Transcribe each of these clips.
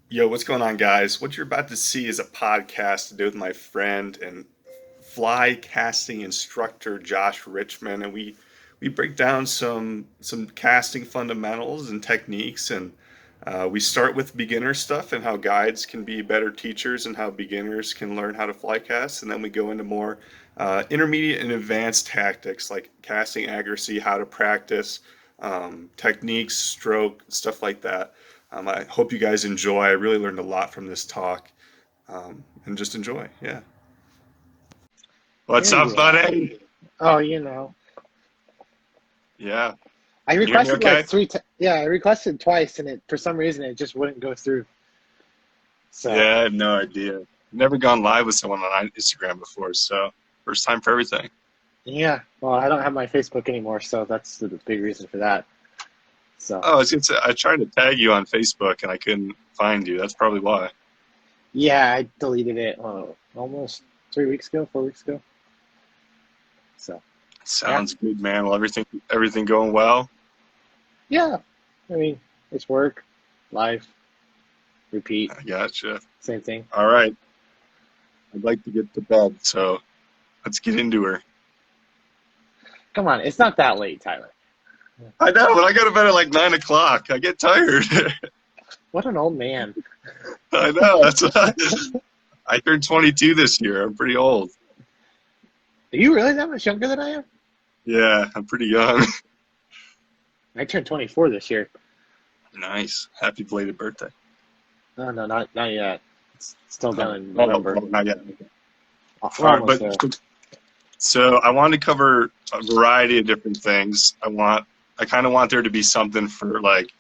Yo, what's going on, guys? What you're about to see is a podcast to do with my friend and fly casting instructor Josh Richmond, and we break down some casting fundamentals and techniques, and we start with beginner stuff and how guides can be better teachers and how beginners can learn how to fly cast, and then we go into more intermediate and advanced tactics like casting accuracy, how to practice, techniques, stroke, stuff like that. I hope you guys enjoy. I really learned a lot from this talk, and just enjoy. Yeah. What's There up, you are. buddy? Oh, you know, Yeah. I Can you hear me requested like okay? three. Yeah, I requested twice, and it for some reason it just wouldn't go through. So Yeah, I have no idea. Never gone live with someone on Instagram before, so first time for everything. yeah, well, I don't have my Facebook anymore, so that's the big reason for that. So Oh, I was gonna say, I tried to tag you on Facebook and I couldn't find you. That's probably why. yeah, I deleted it almost 3 weeks ago, 4 weeks ago. So yeah, Sounds good, man. Well, everything going well? yeah. I mean, it's work, life, repeat, I gotcha. same thing. All right. I'd like to get to bed, so let's get into her. Come on, it's not that late, Tyler. I know, but I go to bed at like 9 o'clock. I get tired. What an old man. I know. That's why I turned 22 this year. I'm pretty old. Are you really that much younger than I am? Yeah, I'm pretty young. I turned 24 this year. Nice. Happy belated birthday. No, no, not yet. It's still down in Oh, November. not yet. We're All right, almost there. but so I want to cover a variety of different things. I kind of want there to be something for like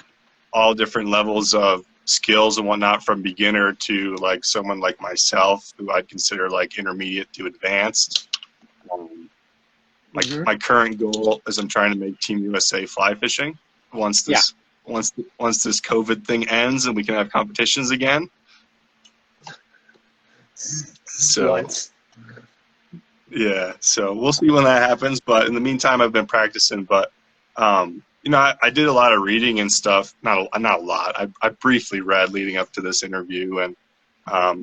all different levels of skills and whatnot, from beginner to like someone like myself, who I'd consider like intermediate to advanced. Um, Hmm. my current goal is I'm trying to make Team USA fly fishing once Yeah. this COVID thing ends and we can have competitions again. So Once. yeah, so we'll see when that happens. But in the meantime, I've been practicing. But I did a lot of reading and stuff. Not a lot. I briefly read leading up to this interview, and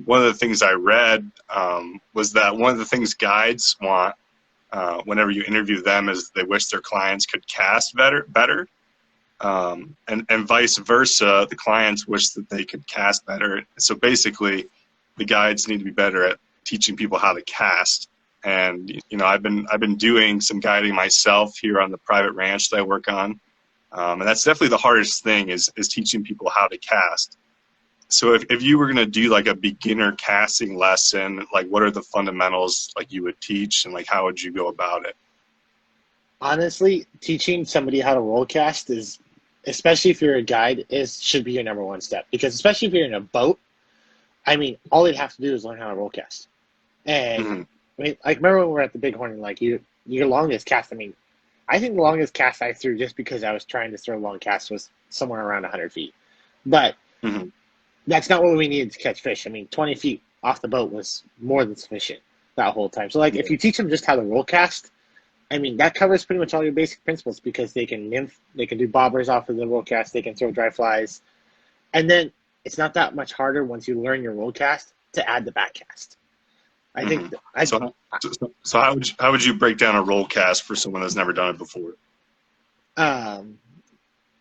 one of the things I read was that one of the things guides want whenever you interview them is they wish their clients could cast better, and vice versa. The clients wish that they could cast better. So basically, the guides need to be better at teaching people how to cast. And I've been doing some guiding myself here on the private ranch that I work on, and that's definitely the hardest thing is teaching people how to cast. So if you were going to do like a beginner casting lesson, like what are the fundamentals like you would teach, and like how would you go about it? Honestly, teaching somebody how to roll cast is, especially if you're a guide, should be your number one step. Because especially if you're in a boat, I mean, all they'd have to do is learn how to roll cast. And Hmm. I mean, like remember when we were at the Bighorn and like your longest cast. I mean, I think the longest cast I threw just because I was trying to throw long cast was somewhere around 100 feet. But Hmm. that's not what we needed to catch fish. I mean, 20 feet off the boat was more than sufficient that whole time. So, like, Yeah. if you teach them just how to roll cast, I mean, that covers pretty much all your basic principles because they can nymph, they can do bobbers off of the roll cast, they can throw dry flies. And then it's not that much harder once you learn your roll cast to add the back cast. I Hmm. think, So, so how would you break down a roll cast for someone that's never done it before? um,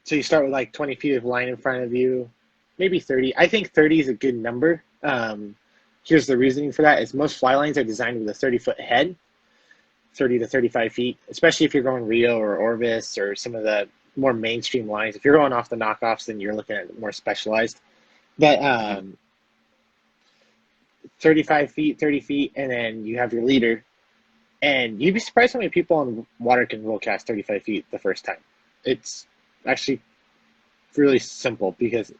so you start with like 20 feet of line in front of you, maybe 30. I think 30 is a good number. Here's the reasoning for that is most fly lines are designed with a 30-foot head, 30 to 35 feet, especially if you're going Rio or Orvis or some of the more mainstream lines. If you're going off the knockoffs, then you're looking at more specialized. But Hmm. 35 feet, 30 feet, and then you have your leader. And you'd be surprised how many people on water can roll cast 35 feet the first time. It's actually really simple because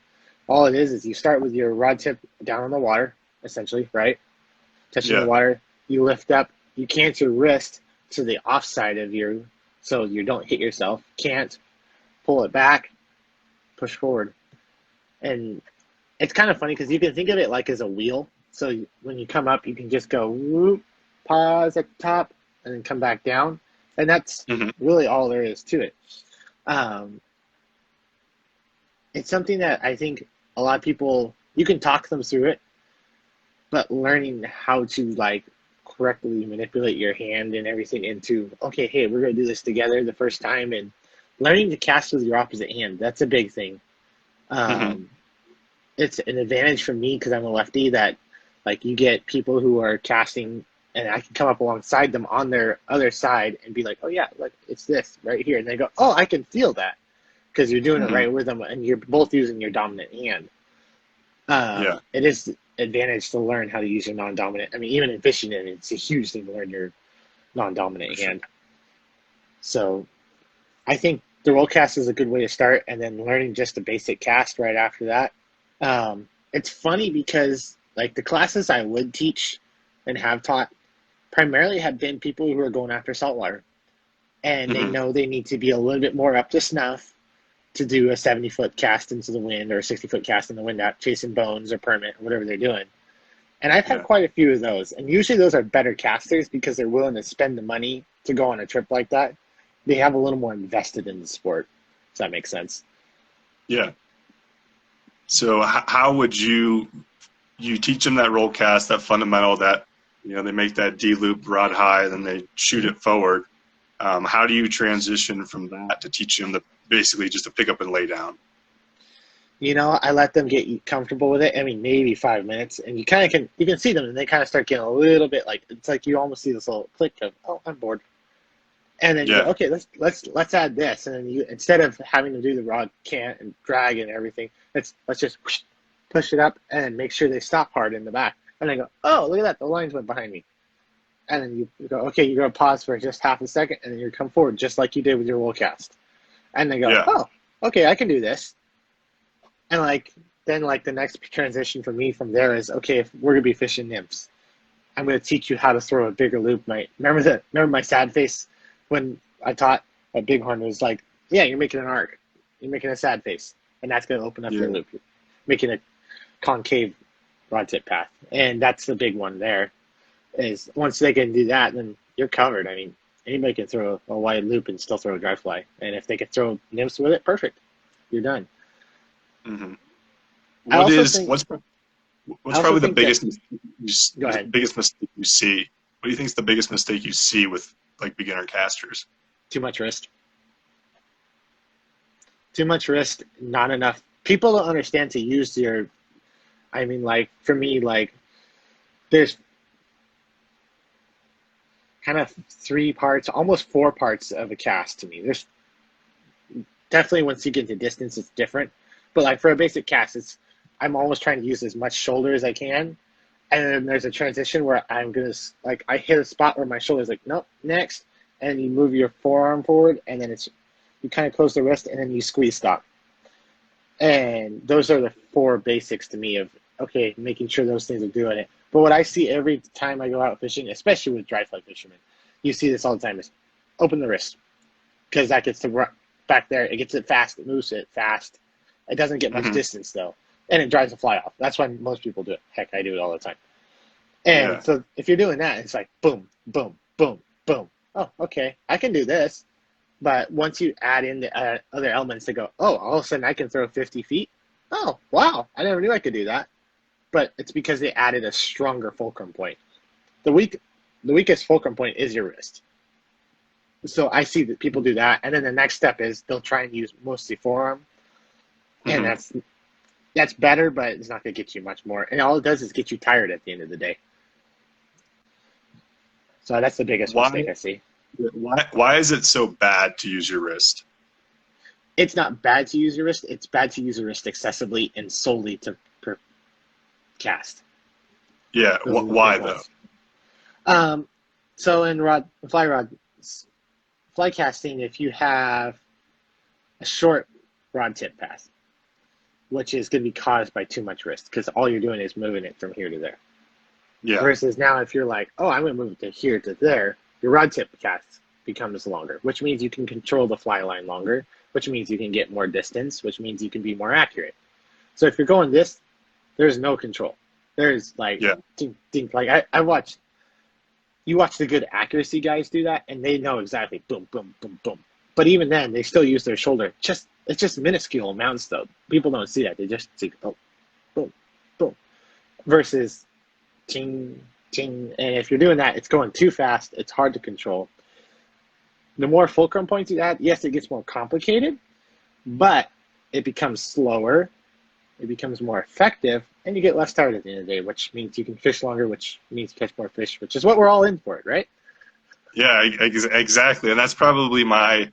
all it is you start with your rod tip down on the water, essentially, right? Touching the Yeah. water, you lift up, you cant your wrist to the offside of you so you don't hit yourself. Can't pull it back, push forward. And it's kind of funny because you can think of it like as a wheel. So when you come up, you can just go whoop, pause at the top, and then come back down. And that's Hmm. really all there is to it. Um, it's something that I think a lot of people You can talk them through it, but learning how to like correctly manipulate your hand and everything into, okay, hey, we're gonna do this together the first time, and learning to cast with your opposite hand, that's a big thing. Hmm. Um, it's an advantage for me because I'm a lefty that like you get people who are casting and I can come up alongside them on their other side and be like, oh yeah, look, it's this right here. And they go, oh, I can feel that because you're doing it Hmm. right with them and you're both using your dominant hand. Yeah. It is advantage to learn how to use your non-dominant. I mean, even in fishing, it's a huge thing to learn your For non-dominant sure. hand. So I think the roll cast is a good way to start, and then learning just the basic cast right after that. It's funny because like the classes I would teach and have taught primarily have been people who are going after saltwater, and they Hmm. know they need to be a little bit more up to snuff to do a 70-foot cast into the wind or a 60-foot cast in the wind out chasing bones or permit or whatever they're doing. And I've had Yeah. quite a few of those, and usually those are better casters because they're willing to spend the money to go on a trip like that. They have a little more invested in the sport. Does that make sense? Yeah. So how would you teach them that roll cast, that fundamental, that they make that D loop rod high, then they shoot it forward. How do you transition from that to teach them to basically just to pick up and lay down? I let them get comfortable with it. I mean, maybe 5 minutes, and you can see them, and they kind of start getting a little bit like it's like you almost see this little click of, oh, I'm bored, and then you go, Yeah. okay, let's add this, and then you instead of having to do the rod cant and drag and everything, let's just whoosh, push it up and make sure they stop hard in the back, and then go, oh, look at that, the lines went behind me, and then you go, okay, you're gonna pause for just half a second, and then you come forward just like you did with your roll cast, and they go, Yeah. oh, okay, I can do this. And then the next transition for me from there is, okay, if we're gonna be fishing nymphs, I'm gonna teach you how to throw a bigger loop. Remember my sad face when I taught a bighorn was like, yeah, you're making an arc, you're making a sad face, and that's gonna open up Yeah. your loop, you're making a concave rod tip path, and that's the big one there. Is once they can do that, then you're covered. I mean, anybody can throw a wide loop and still throw a dry fly, and if they can throw nymphs with it, perfect, you're done. Hmm. I What also is think I what's also probably the think that go ahead. biggest mistake you see? What do you think is the biggest mistake you see with like beginner casters? Too much wrist. Too much wrist, not enough. People don't understand to use your. I mean, like for me, like there's kind of 3 parts, almost 4 parts of a cast to me. There's definitely once you get to distance, it's different. But like for a basic cast, I'm always trying to use as much shoulder as I can, and then there's a transition where I'm gonna like I hit a spot where my shoulder's like nope next, and you move your forearm forward, and then you kind of close the wrist, and then you squeeze stop. And those are the 4 basics to me of okay, making sure those things are doing it. But what I see every time I go out fishing, especially with dry fly fishermen, you see this all the time is open the wrist because that gets the back there. It gets it fast. It moves it fast. It doesn't get much Hmm. distance though, and it drives the fly off. That's why most people do it. Heck, I do it all the time. And Yeah. so if you're doing that, it's like boom, boom, boom, boom. Oh, okay, I can do this. But once you add in the other elements to go, oh, all of a sudden I can throw 50 feet. Oh, wow, I never knew I could do that. But it's because they added a stronger fulcrum point. The weakest fulcrum point is your wrist. So I see that people do that, and then the next step is they'll try and use mostly forearm, and Hmm. that's better, but it's not going to get you much more. And all it does is get you tired at the end of the day. So that's the biggest Why mistake I see. why is it so bad to use your wrist? It's not bad to use your wrist. It's bad to use your wrist excessively and solely to cast. Yeah. Those are the Why big though? ones. So in fly casting, if you have a short rod tip path, which is going to be caused by too much wrist, because all you're doing is moving it from here to there. Yeah. Versus now, if you're like, oh, I'm going to move it to here to there, your rod tip cast becomes longer, which means you can control the fly line longer, which means you can get more distance, which means you can be more accurate. So if you're going this, there's no control. There's like, Yeah. like you watch the good accuracy guys do that, and they know exactly boom, boom, boom, boom. But even then, they still use their shoulder. It's just minuscule amounts, though. People don't see that. They just see, oh, boom. versus ting, ting. And if you're doing that, it's going too fast. It's hard to control. The more fulcrum points you add, yes, it gets more complicated, but it becomes slower. It becomes more effective, and you get less tired at the end of the day, which means you can fish longer, which means catch more fish, which is what we're all in for, right? Yeah, exactly. And that's probably my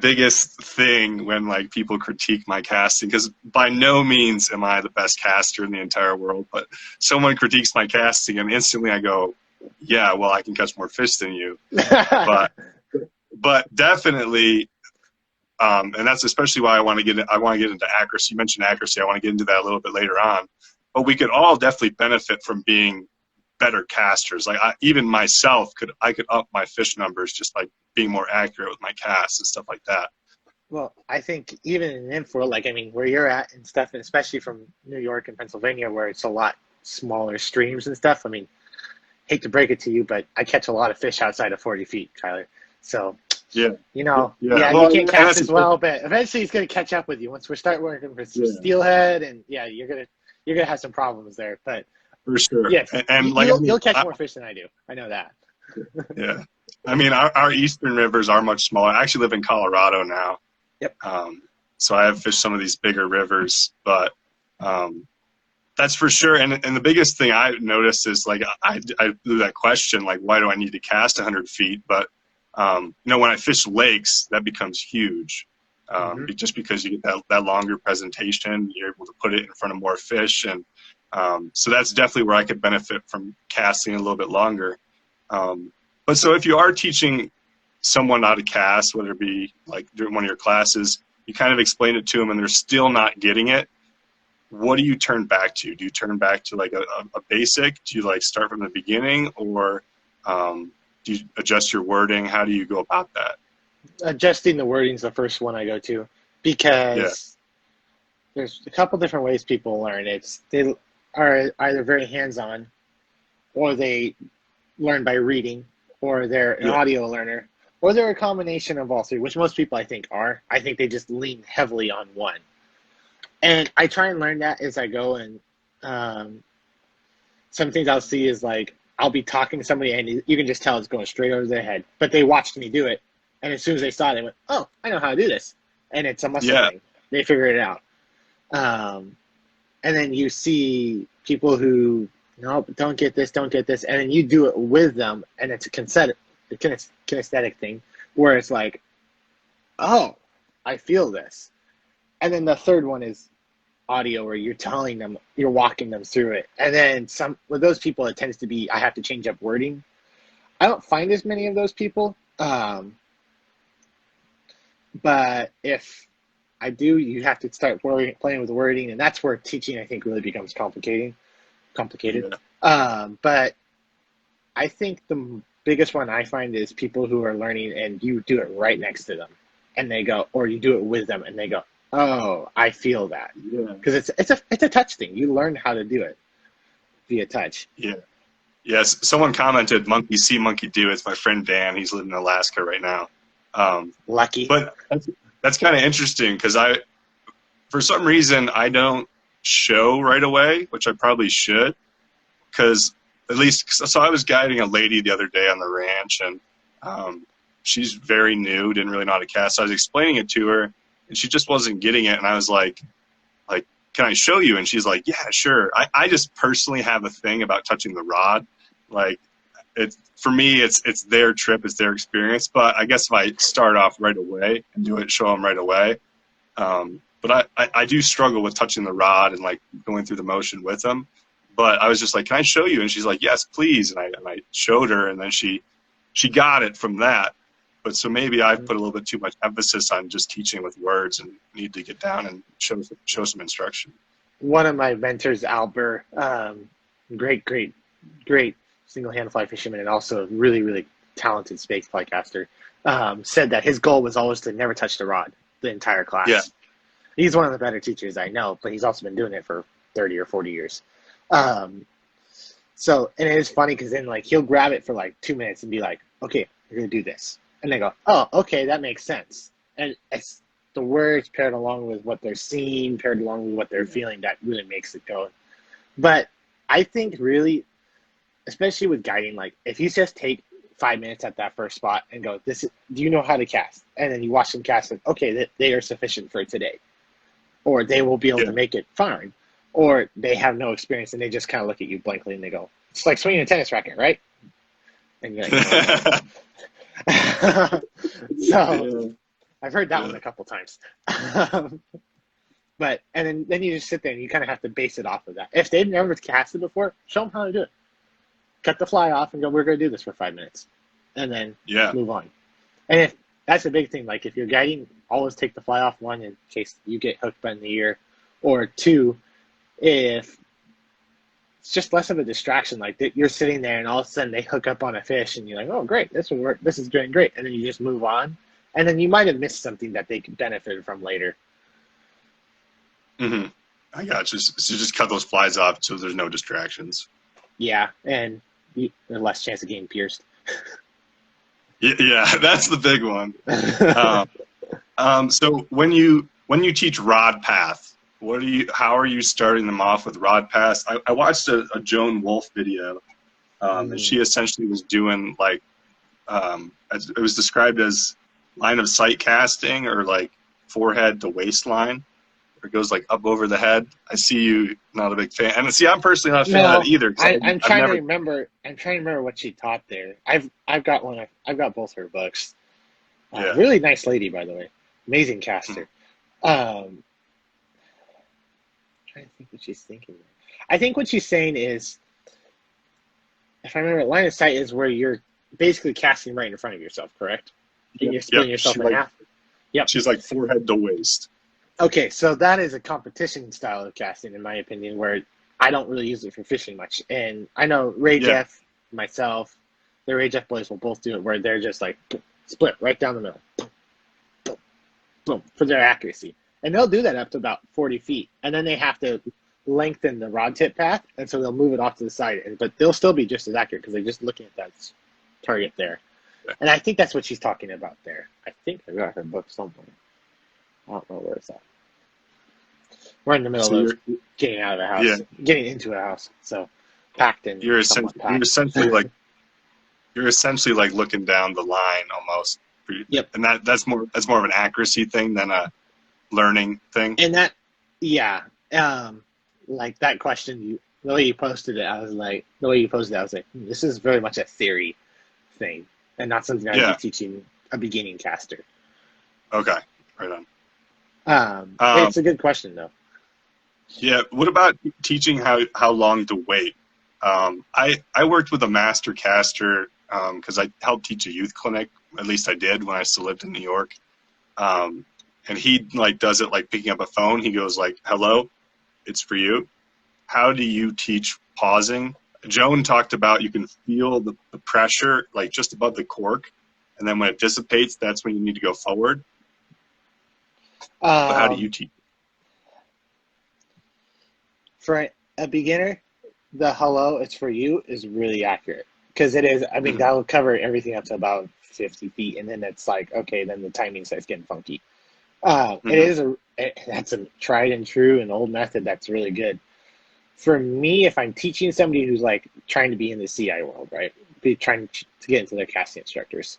biggest thing when like people critique my casting, because by no means am I the best caster in the entire world, but someone critiques my casting and instantly I go, yeah, well, I can catch more fish than you. But definitely, and that's especially why I want to get into accuracy. You mentioned accuracy. I want to get into that a little bit later on. But we could all definitely benefit from being better casters. Like even myself I could up my fish numbers just by being more accurate with my casts and stuff like that. Well, I think even in infield, like, I mean, where you're at and stuff, and especially from New York and Pennsylvania, where it's a lot smaller streams and stuff. I mean, hate to break it to you, but I catch a lot of fish outside of 40 feet, Tyler. So, Yeah. yeah, well, you can't cast as well, but eventually he's going to catch up with you once we start working for steelhead, and yeah, you're gonna have some problems there, but for sure. Yes, and you'll catch more fish than I do. I know that. Yeah, I mean, our eastern rivers are much smaller. I actually live in Colorado now. Yep. So I have fished some of these bigger rivers, but that's for sure. And the biggest thing I noticed is like I blew that question, like, why do I need to cast 100 feet? But when I fish lakes, that becomes huge. Just because you get that longer presentation, you're able to put it in front of more fish, and so that's definitely where I could benefit from casting a little bit longer. But so if you are teaching someone how to cast, whether it be like during one of your classes, you kind of explain it to them and they're still not getting it, what do you turn back to? Do you turn back to like a basic? Do you like start from the beginning, or do you adjust your wording? How do you go about that? Adjusting the wording is the first one I go to, because there's a couple different ways people learn. They are either very hands-on, or they learn by reading, or they're an audio learner, or they're a combination of all three, which most people I think are. I think they just lean heavily on one. And I try and learn that as I go, and some things I'll see is like I'll be talking to somebody and you can just tell it's going straight over their head, but they watched me do it, and as soon as they saw it, they went, oh, I know how to do this. And it's a muscle thing. They figure it out. And then you see people who, nope, don't get this, and then you do it with them, and it's a kinesthetic thing where it's like, oh, I feel this. And then the third one is audio, where you're telling them, you're walking them through it. And then with those people, it tends to be, I have to change up wording. I don't find as many of those people. But if I do, you have to start playing with the wording, and that's where teaching, I think, really becomes complicated. But I think the biggest one I find is people who are learning and you do it right next to them, and they go, or you do it with them, and they go, oh, I feel that. Because it's a touch thing. You learn how to do it via touch. Yes, someone commented, monkey see, monkey do. It's my friend Dan. He's living in Alaska right now. Lucky. But that's kind of interesting, because for some reason, I don't show right away, which I probably should, because so I was guiding a lady the other day on the ranch, and she's very new, didn't really know how to cast. So I was explaining it to her, and she just wasn't getting it, and I was like, can I show you? And she's like, yeah, sure. I just personally have a thing about touching the rod. Like, for me, it's their trip, it's their experience. But I guess if I start off right away and show them right away. But I do struggle with touching the rod and like going through the motion with them. But I was just like, can I show you? And she's like, yes, please. And I showed her, and then she got it from that. But so maybe I've put a little bit too much emphasis on just teaching with words, and need to get down and show some instruction. One of my mentors, Albert, great single-hand fly fisherman, and also really, really talented spake fly caster, said that his goal was always to never touch the rod the entire class. Yeah. He's one of the better teachers I know, but he's also been doing it for 30 or 40 years. So, and it is funny because then like he'll grab it for like 2 minutes and be like, okay, you're going to do this. And they go, oh, okay, that makes sense. And it's the words paired along with what they're seeing, paired along with what they're feeling, that really makes it go. But I think really, especially with guiding, like if you just take 5 minutes at that first spot and go, do you know how to cast? And then you watch them cast and okay, they are sufficient for today. Or they will be able Yeah. to make it fine. Or they have no experience and they just kind of look at you blankly and they go, it's like swinging a tennis racket, right? And you're like, no. So I've heard that one a couple times. But and then you just sit there and you kind of have to base it off of that. If they've never casted before, show them how to do it. Cut the fly off and go, we're going to do this for 5 minutes. And then move on. And if that's a big thing, like if you're guiding, always take the fly off, one, in case you get hooked by in the ear, or two, if it's just less of a distraction, like you're sitting there and all of a sudden they hook up on a fish and you're like, oh, great, this will work, this is doing great. And then you just move on. And then you might have missed something that they could benefit from later. Mm-hmm. I got you. So just cut those flies off so there's no distractions. Yeah, and there's less chance of getting pierced. Yeah, that's the big one. So when you teach rod path, how are you starting them off with rod path? I watched a Joan Wolfe video, and she essentially was doing like, it was described as line of sight casting, or like forehead to waistline. It goes like up over the head. I see you not a big fan, and see, I'm personally not a fan of that either. I'm trying to remember what she taught there. I've got one. I've got both her books. Really nice lady, by the way. Amazing caster. Trying to think what she's thinking. I think what she's saying is, if I remember, line of sight is where you're basically casting right in front of yourself, correct? And you're splitting yourself in half. Yep. She's like forehead to waist. Okay, so that is a competition style of casting, in my opinion, where I don't really use it for fishing much. And I know Ray Jeff, myself, the Ray Jeff boys will both do it, where they're just like split right down the middle, boom, boom, boom, for their accuracy. And they'll do that up to about 40 feet. And then they have to lengthen the rod tip path, and so they'll move it off to the side. But they'll still be just as accurate because they're just looking at that target there. And I think that's what she's talking about there. I think I got her book somewhere. I don't know where it's at. We're in the middle of getting out of the house, getting into a house, so packed in. You're essentially like looking down the line almost. Yep. And that's more of an accuracy thing than a learning thing. And that, like that question, the way you posted it, I was like, this is very much a theory thing, and not something I'd be teaching a beginning caster. Okay, right on. It's a good question though. Yeah. What about teaching how long to wait? I worked with a master caster because I helped teach a youth clinic. At least I did when I still lived in New York. And he like does it like picking up a phone. He goes like, "Hello, it's for you." How do you teach pausing? Joan talked about you can feel the pressure like just above the cork, and then when it dissipates, that's when you need to go forward. But how do you teach? For a beginner, the hello, it's for you is really accurate because it is. I mean, that will cover everything up to about 50 feet, and then it's like, okay, then the timing starts getting funky. That's a tried and true and old method that's really good. For me, if I'm teaching somebody who's like trying to be in the CI world, right, trying to get into their casting instructors,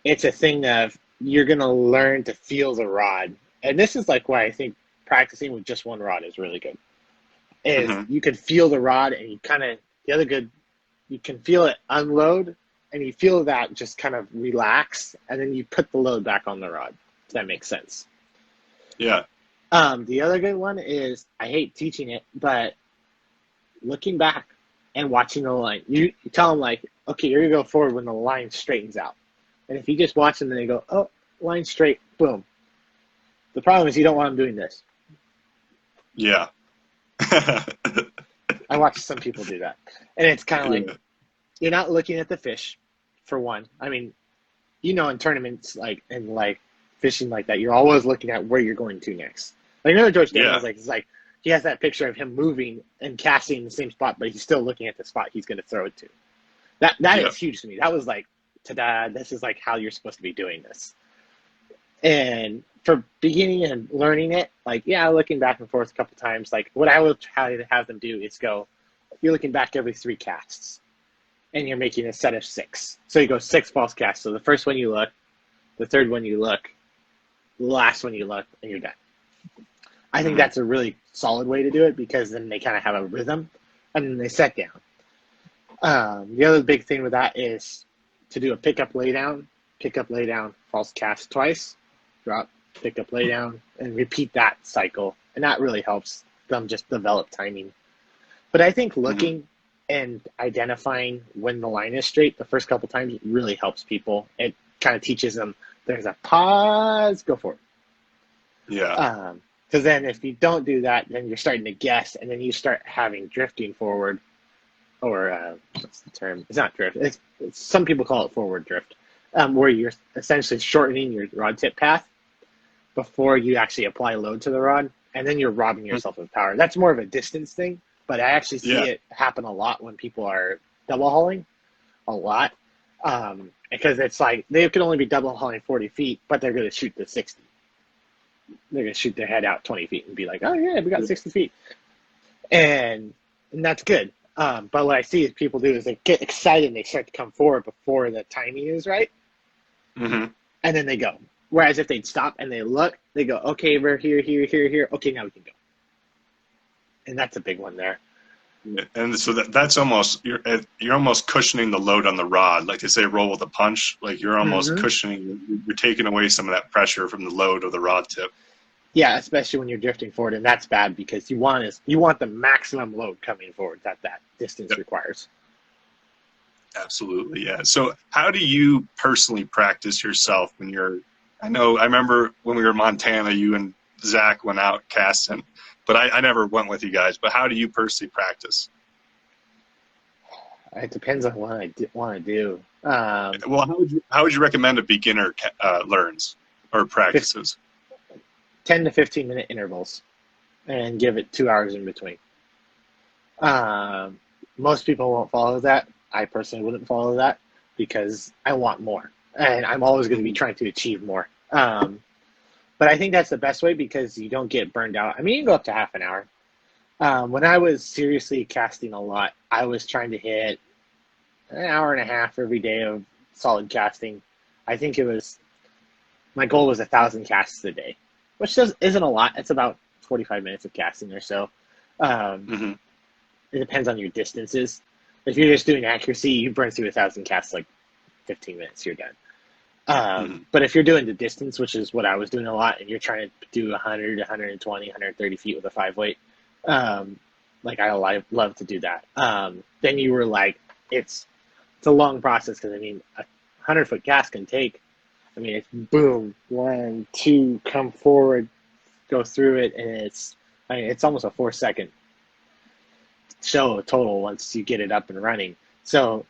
it's a thing of you're going to learn to feel the rod. And this is like why I think practicing with just one rod is really good. You can feel the rod, and you kind of, you can feel it unload, and you feel that just kind of relax, and then you put the load back on the rod, if that makes sense. Yeah. The other good one is, I hate teaching it, but looking back and watching the line. You tell them like, okay, you're going to go forward when the line straightens out. And if you just watch them and they go, oh, line straight, boom. The problem is you don't want them doing this. Yeah. I watch some people do that. And it's kind of like, you're not looking at the fish, for one. I mean, in tournaments like and like fishing like that, you're always looking at where you're going to next. Like another George Daniels, it's like he has that picture of him moving and casting in the same spot, but he's still looking at the spot he's going to throw it to. That is huge to me. That was like, ta-da, this is like how you're supposed to be doing this. And for beginning and learning it, like, looking back and forth a couple times, like what I will try to have them do is go, you're looking back every 3 casts, and you're making a set of 6. So you go 6 false casts. So the first one you look, the third one you look, the last one you look, and you're done. I think that's a really solid way to do it, because then they kind of have a rhythm, and then they set down. The other big thing with that is to do a pick up, lay down, false cast twice, drop, pick up, lay down, and repeat that cycle. And that really helps them just develop timing. But I think looking and identifying when the line is straight the first couple times really helps people. It kind of teaches them there's a pause, go for it. Yeah. Because then if you don't do that, then you're starting to guess, and then you start having drifting forward, or what's the term? It's not drift. It's some people call it forward drift, where you're essentially shortening your rod tip path before you actually apply load to the rod, and then you're robbing yourself of power. That's more of a distance thing, but I actually see it happen a lot when people are double hauling, a lot, because it's like they can only be double hauling 40 feet, but they're going to shoot the 60. They're going to shoot their head out 20 feet and be like, oh yeah, we got 60 feet. And that's good. But what I see is people do is they get excited and they start to come forward before the timing is right. And then they go. Whereas if they'd stop and they look, they go, okay, we're here. Okay, now we can go. And that's a big one there. And so that's almost, you're almost cushioning the load on the rod. Like they say, roll with a punch. Like you're almost cushioning, you're taking away some of that pressure from the load of the rod tip. Yeah, especially when you're drifting forward, and that's bad because you want the maximum load coming forward that distance requires. Absolutely, yeah. So how do you personally practice yourself when you're, I remember when we were in Montana, you and Zach went out casting, but I never went with you guys. But how do you personally practice? It depends on what I want to do. Well, how would you recommend a beginner learns or practices? 10 to 15 minute intervals, and give it 2 hours in between. Most people won't follow that. I personally wouldn't follow that because I want more, and I'm always going to be trying to achieve more. But I think that's the best way because you don't get burned out. I mean, you can go up to half an hour. When I was seriously casting a lot, I was trying to hit an hour and a half every day of solid casting. I think my goal was 1,000 casts a day, which isn't a lot. It's about 45 minutes of casting or so. It depends on your distances. If you're just doing accuracy, you burn through 1,000 casts like 15 minutes, you're done. But if you're doing the distance, which is what I was doing a lot, and you're trying to do 100, 120, 130 feet with a 5-weight, like I love to do that. Then you were like, it's a long process because, I mean, a 100-foot cast can take, I mean, it's boom, 1, 2, come forward, go through it, and it's almost a 4-second show total once you get it up and running. So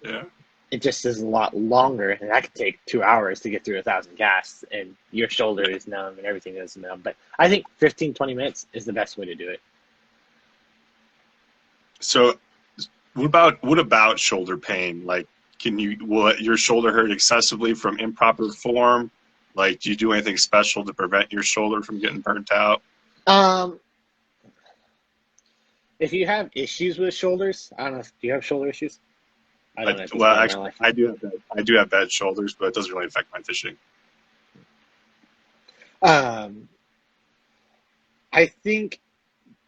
it just is a lot longer, and that could take 2 hours to get through 1,000 casts, and your shoulder is numb and everything is numb. But I think 15, 20 minutes is the best way to do it. So what about shoulder pain? Like, will your shoulder hurt excessively from improper form? Like, do you do anything special to prevent your shoulder from getting burnt out? If you have issues with shoulders, I don't know. Do you have shoulder issues? I don't know. Well, actually, I do have bad shoulders, but it doesn't really affect my fishing. I think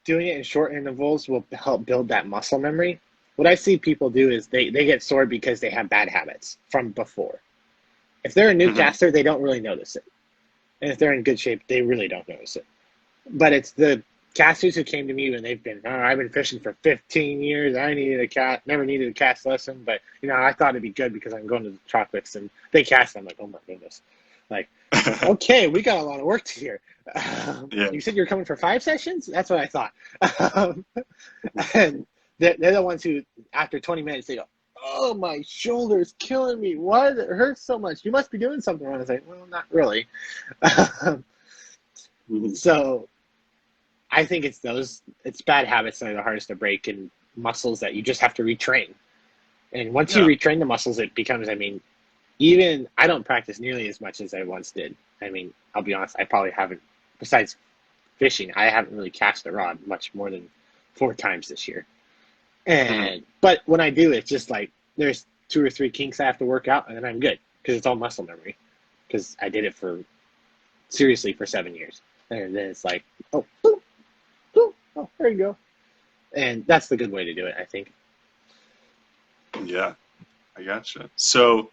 doing it in short intervals will help build that muscle memory. What I see people do is they get sore because they have bad habits from before. If they're a new caster, they don't really notice it. And if they're in good shape, they really don't notice it. But it's the casters who came to me when they've been, I've been fishing for 15 years. Never needed a cast lesson, but I thought it'd be good because I'm going to the tropics and they cast. I'm like, oh my goodness. Like, okay, we got a lot of work to hear. You said you're coming for 5 sessions? That's what I thought. And they're the ones who, after 20 minutes, they go, oh, my shoulder's killing me. Why does it hurt so much? You must be doing something wrong. I was like, well, not really. So I think it's bad habits that are the hardest to break, and muscles that you just have to retrain. And once you retrain the muscles, it becomes, even I don't practice nearly as much as I once did. I mean, I'll be honest, I probably haven't, besides fishing, I haven't really cast a rod much more than 4 times this year. And but when I do, it's just like there's 2 or 3 kinks I have to work out, and then I'm good because it's all muscle memory. Because I did it seriously for 7 years, and then it's like, oh, boom, boom, oh, there you go, and that's the good way to do it, I think. Yeah, I gotcha. So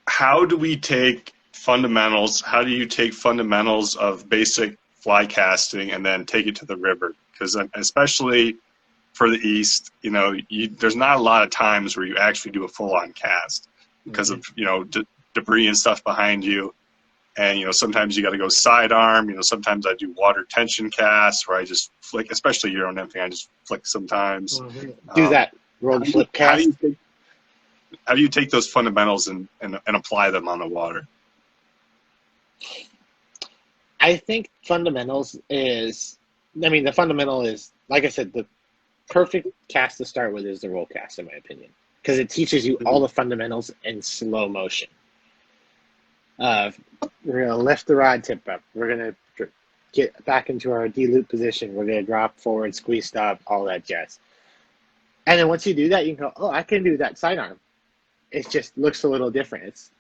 how do we take fundamentals? How do you take fundamentals of basic fly casting and then take it to the river? Because especially for the East, there's not a lot of times where you actually do a full-on cast because of, debris and stuff behind you. And, sometimes you got to go sidearm. Sometimes I do water tension casts where I just flick, especially your own empty, I just flick sometimes. Do that rolled flip cast. How do you take those fundamentals and apply them on the water? I think the fundamental is, like I said, the perfect cast to start with is the roll cast, in my opinion, because it teaches you all the fundamentals in slow motion. We're going to lift the rod tip up. We're going to get back into our D-loop position. We're going to drop forward, squeeze stop, all that jazz. And then once you do that, you can go, oh, I can do that sidearm. It just looks a little different. It's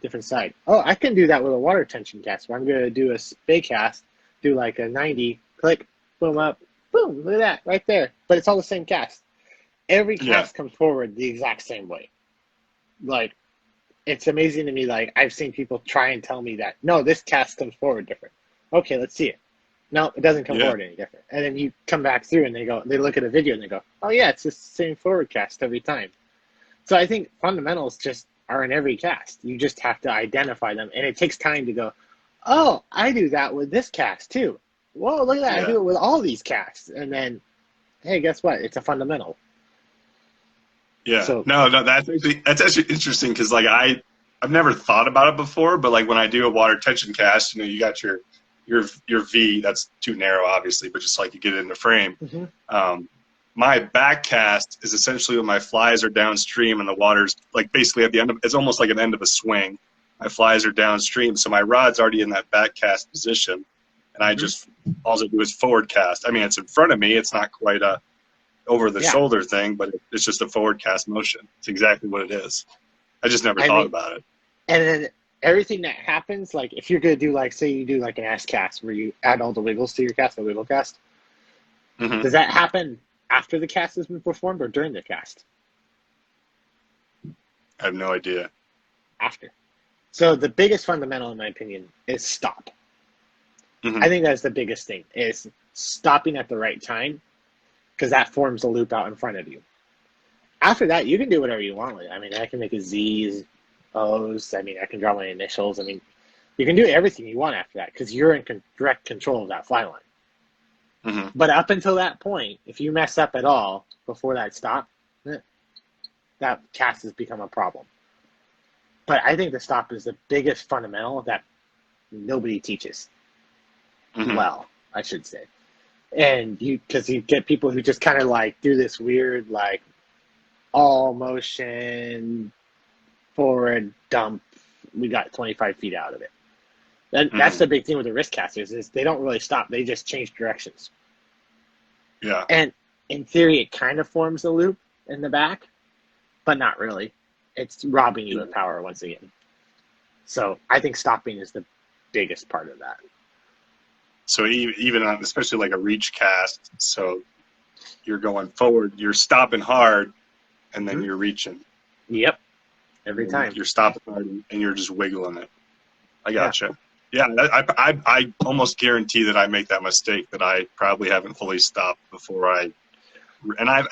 different side. Oh, I can do that with a water tension cast where I'm going to do a spay cast, do like a 90, click, boom, up, boom, look at that right there. But it's all the same cast. Every cast comes forward the exact same way. Like, it's amazing to me. Like, I've seen people try and tell me that, no, this cast comes forward different. Okay, let's see it. No, it doesn't come forward any different. And then you come back through and they look at a video and they go, oh yeah, it's the same forward cast every time. So I think fundamentals just are in every cast. You just have to identify them. And it takes time to go, oh, I do that with this cast too. Whoa, look at that. I do it with all these casts. And then, hey, guess what? It's a fundamental. Yeah. So, no, that's actually interesting because like I've never thought about it before, but like when I do a water tension cast, you got your V, that's too narrow obviously, but just like you get it in the frame. My back cast is essentially when my flies are downstream and the water's like basically at the end of, it's almost like an end of a swing. My flies are downstream, so my rod's already in that back cast position, and I just, all I do is forward cast. I mean, it's in front of me. It's not quite a over the shoulder thing, but it's just a forward cast motion. It's exactly what it is. I just never thought about it. And then everything that happens, like if you're going to do like, say you do like an ass cast where you add all the wiggles to your cast, the wiggle cast, does that happen after the cast has been performed or during the cast? I have no idea. After. So the biggest fundamental, in my opinion, is stop. I think that's the biggest thing, is stopping at the right time, because that forms a loop out in front of you. After that, you can do whatever you want with it. I mean, I can make a Z's, O's. I mean, I can draw my initials. I mean, you can do everything you want after that because you're in direct control of that fly line. But up until that point, if you mess up at all before that stop, that cast has become a problem. But I think the stop is the biggest fundamental that nobody teaches. Well, I should say. And because you get people who just kind of like do this weird, like all motion, forward, dump, we got 25 feet out of it. That's the big thing with the wrist casters is they don't really stop. They just change directions. Yeah. And in theory, it kind of forms a loop in the back, but not really. It's robbing you of power once again. So I think stopping is the biggest part of that. So even on, especially like a reach cast, so you're going forward, you're stopping hard, and then you're reaching. Yep. Every time. You're stopping hard, and you're just wiggling it. I gotcha. Yeah, I almost guarantee that I make that mistake, that I probably haven't fully stopped before I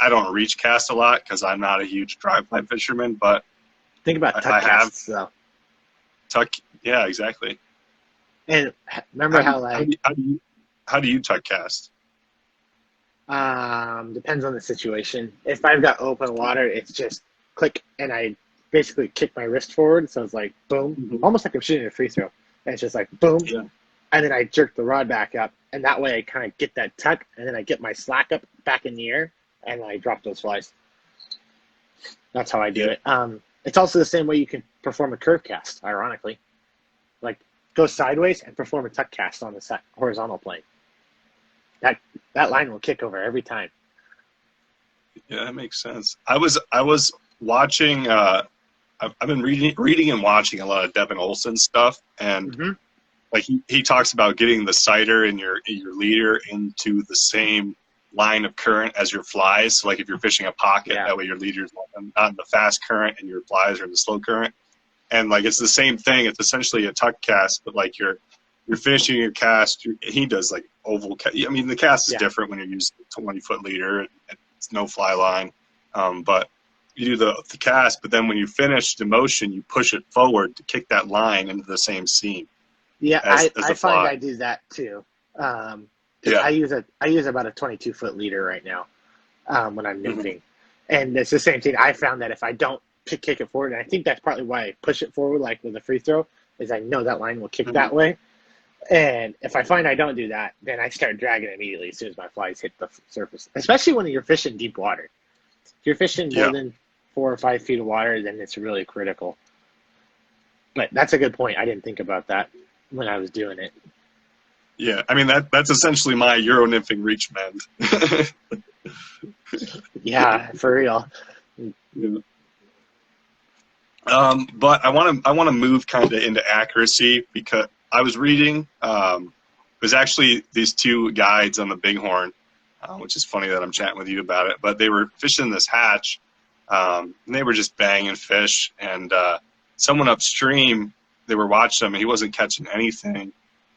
don't reach cast a lot because I'm not a huge dry fly fisherman, but think about tuck casts, though. Tuck, yeah, exactly. And remember how do you tuck cast? Depends on the situation. If I've got open water, it's just click, and I basically kick my wrist forward, so it's like boom, almost like I'm shooting a free throw. And it's just like boom, and then I jerk the rod back up, and that way I kind of get that tuck, and then I get my slack up back in the air, and I drop those flies. That's how I do it. It's also the same way you can perform a curve cast, ironically. Like, go sideways and perform a tuck cast on the horizontal plane. That line will kick over every time. Yeah, that makes sense. I was watching. I've been reading and watching a lot of Devin Olson stuff, and Hmm. like he talks about getting the sighter and your leader into the same line of current as your flies. So like if you're fishing a pocket, Yeah. that way your leader's not in the fast current and your flies are in the slow current. And like it's the same thing. It's essentially a tuck cast, but like you're fishing your cast. He does like oval. I mean, the cast is Yeah. different when you're using a 20-foot leader. It's no fly line, but you do the cast. But then when you finish the motion, you push it forward to kick that line into the same seam Yeah, as I the find fly. I do that too. 'Cause Yeah. I use about a 22-foot leader right now when I'm Mm-hmm. nymphing, and it's the same thing. I found that if I don't kick it forward, and I think that's partly why I push it forward, like with a free throw, is I know that line will kick Mm-hmm. that way. And if I find I don't do that, then I start dragging immediately as soon as my flies hit the surface. Especially when you're fishing deep water. If you're fishing more Yeah. than 4 or 5 feet of water, then it's really critical. But that's a good point. I didn't think about that when I was doing it. Yeah. I mean that's essentially my Euro nymphing reach mend. Yeah, for real. Yeah. But I want to move kind of into accuracy because I was reading. There's actually these two guides on the Bighorn, which is funny that I'm chatting with you about it. But they were fishing this hatch, and they were just banging fish. And someone upstream, they were watching him, and he wasn't catching anything.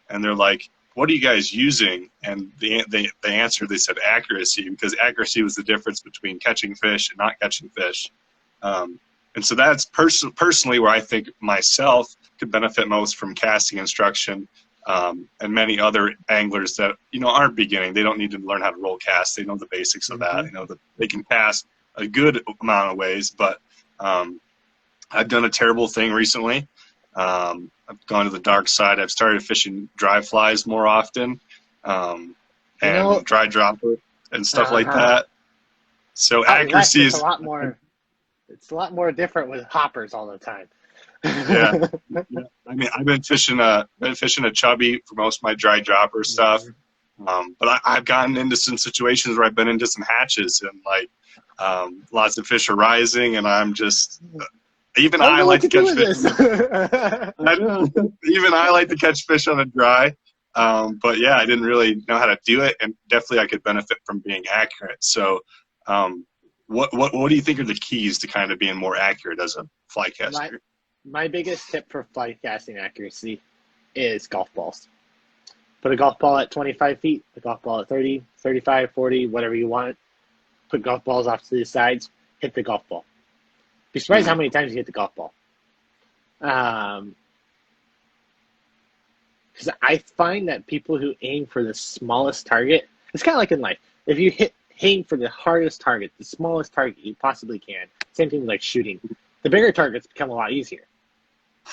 And they're like, "What are you guys using?" And they answered. They said accuracy, because accuracy was the difference between catching fish and not catching fish. Um, and so that's personally where I think myself could benefit most from casting instruction, and many other anglers that aren't beginning. They don't need to learn how to roll cast. They know the basics of that. Hmm. They know that they can cast a good amount of ways. But I've done a terrible thing recently. I've gone to the dark side. I've started fishing dry flies more often, You know, and dry dropper and stuff like uh-huh. that. So Out west, accuracy is, it's a lot more different with hoppers all the time. yeah. Yeah. I mean, I've been fishing a chubby for most of my dry dropper stuff, Mhm. but I've gotten into some situations where I've been into some hatches and like lots of fish are rising, and I'm just even I don't I know what like to to do catch with fish. this. I know. Even I like to catch fish on a dry, but yeah, I didn't really know how to do it, and definitely I could benefit from being accurate. So, um, what do you think are the keys to kind of being more accurate as a fly my caster? my biggest tip for fly casting accuracy is golf balls. Put a golf ball at 25 feet, a golf ball at 30, 35, 40, whatever you want. Put golf balls off to the sides, hit the golf ball. Be surprised how Mm-hmm. many times you hit the golf ball. Because I find that people who aim for the smallest target, it's kind of like in life. If you aim for the hardest target, the smallest target you possibly can, same thing with like shooting, the bigger targets become a lot easier.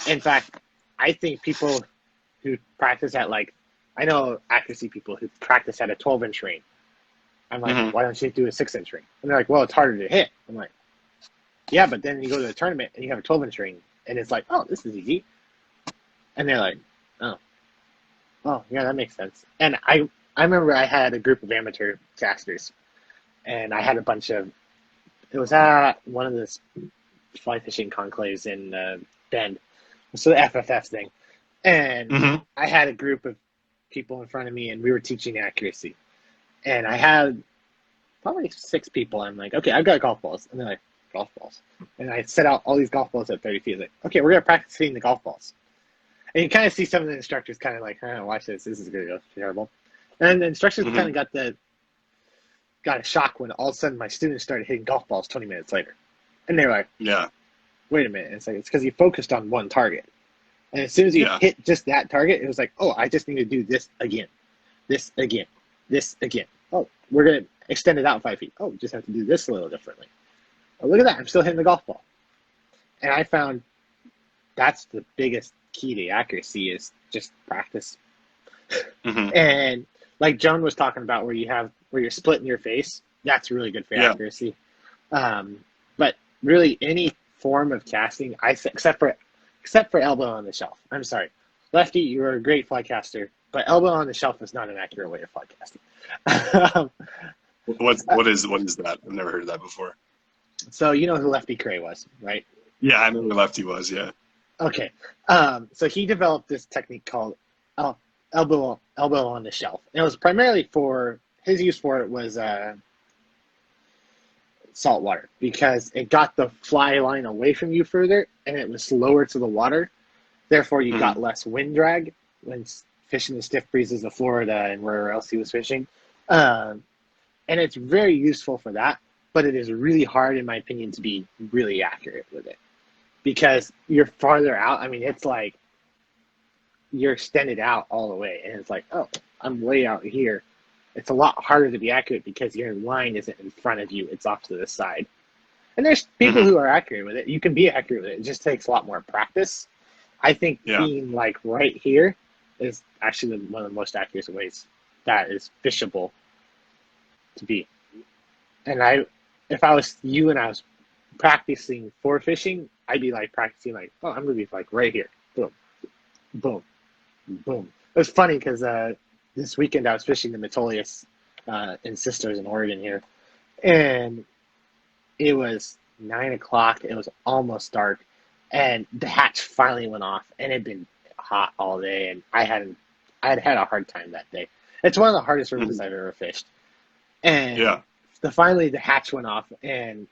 In fact, I think people who practice at I know accuracy people who practice at a 12-inch ring. I'm like, Mm-hmm. why don't you do a 6-inch ring? And they're like, well, it's harder to hit. I'm like, yeah, but then you go to the tournament and you have a 12-inch ring, and it's like, oh, this is easy. And they're like, oh, yeah, that makes sense. And I remember I had a group of amateur casters, and I had a bunch of. It was at one of the fly fishing conclaves in Bend, so the FFF thing, and Mm-hmm. I had a group of people in front of me, and we were teaching accuracy, and I had probably 6 people. I'm like, okay, I've got golf balls, and they're like, golf balls, and I set out all these golf balls at 30 feet. Like, okay, we're gonna practice hitting the golf balls. And you kind of see some of the instructors kind of like, watch this. This is going to go terrible. And the instructors kind Mm-hmm. of got a shock when all of a sudden my students started hitting golf balls 20 minutes later. And they're like, Yeah. wait a minute. And it's like, it's because you focused on one target. And as soon as you Yeah. hit just that target, it was like, oh, I just need to do this again, this again, this again. Oh, we're going to extend it out 5 feet. Oh, we just have to do this a little differently. Oh, look at that. I'm still hitting the golf ball. And I found that's the biggest key to accuracy is just practice. Mm-hmm. And like Joan was talking about where you're splitting your face, that's really good for Yeah. accuracy. But really any form of casting, except for elbow on the shelf. I'm sorry. Lefty, you're a great fly caster, but elbow on the shelf is not an accurate way of fly casting. What is that? I've never heard of that before. So you know who Lefty Kreh was, right? Yeah, I know who Lefty was. Yeah. Okay. So he developed this technique called elbow on the shelf. And it was primarily for his use for it was salt water because it got the fly line away from you further and it was lower to the water. Therefore, you got less wind drag when fishing the stiff breezes of Florida and wherever else he was fishing. And it's very useful for that, but it is really hard, in my opinion, to be really accurate with it because you're farther out. I mean, it's like you're extended out all the way, and it's like, oh, I'm way out here. It's a lot harder to be accurate because your line isn't in front of you. It's off to the side. And there's people who are accurate with it. You can be accurate with it. It just takes a lot more practice. I think being like right here is actually one of the most accurate ways that is fishable to be. And if I was you and I was practicing for fishing, I'd be like practicing like, oh, I'm gonna be like right here, boom, boom, boom. It was funny because this weekend I was fishing the Metolius in Sisters in Oregon here, and it was 9 o'clock. It was almost dark, and the hatch finally went off, and it had been hot all day, and I had a hard time that day. It's one of the hardest rivers I've ever fished, and finally the hatch went off, and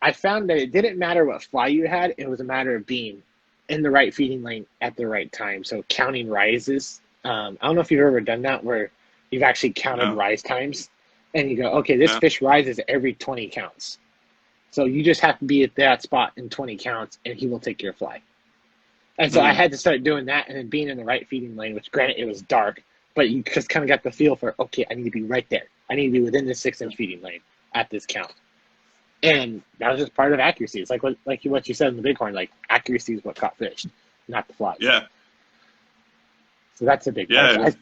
I found that it didn't matter what fly you had; it was a matter of being in the right feeding lane at the right time. So counting rises. I don't know if you've ever done that where you've actually counted rise times and you go, okay, this fish rises every 20 counts. So you just have to be at that spot in 20 counts and he will take your fly. And so I had to start doing that and then being in the right feeding lane, which granted it was dark, but you just kind of got the feel for, okay, I need to be right there. I need to be within the 6-inch feeding lane at this count. And that was just part of accuracy. It's like what you said in the Bighorn, like accuracy is what caught fish, not the flies. Yeah. So that's a big part.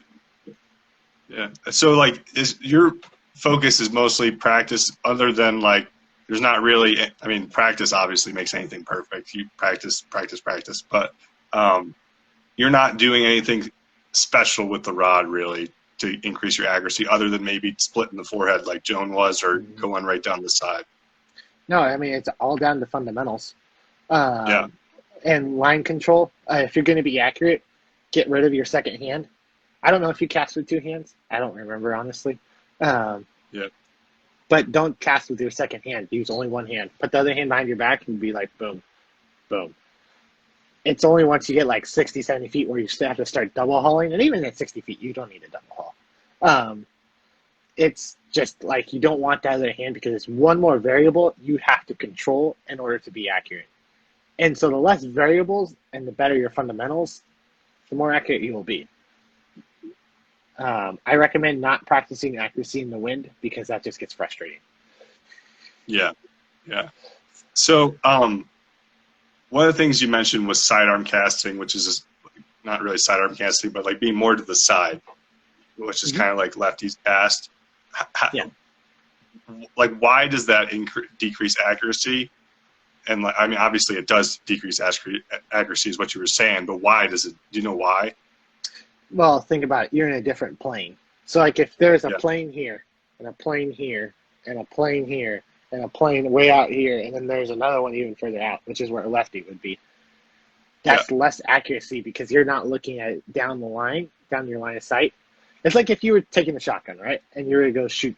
Yeah. So like your focus is mostly practice other than like there's not really, I mean, practice obviously makes anything perfect. You practice, but you're not doing anything special with the rod really to increase your accuracy other than maybe splitting the forehead like Joan was or going right down the side. No, I mean, it's all down to fundamentals. And line control. If you're going to be accurate, get rid of your second hand. I don't know if you cast with two hands. I don't remember, honestly. But don't cast with your second hand. Use only one hand. Put the other hand behind your back and be like, boom, boom. It's only once you get like 60, 70 feet where you still have to start double hauling. And even at 60 feet, you don't need a double haul. It's just like you don't want that other hand because it's one more variable you have to control in order to be accurate. And so the less variables and the better your fundamentals, the more accurate you will be. I recommend not practicing accuracy in the wind because that just gets frustrating. Yeah. So one of the things you mentioned was sidearm casting, which is not really sidearm casting, but like being more to the side, which is kind of like lefties cast. Like, why does that decrease accuracy? And like, I mean, obviously it does decrease accuracy is what you were saying, but why does it? Do you know why? Well, think about it. You're in a different plane. So like if there's a plane here and a plane here and a plane here and a plane way out here, and then there's another one even further out, which is where a lefty would be. That's less accuracy because you're not looking at it down the line, down your line of sight. It's like if you were taking a shotgun, right? And you're going to go shoot.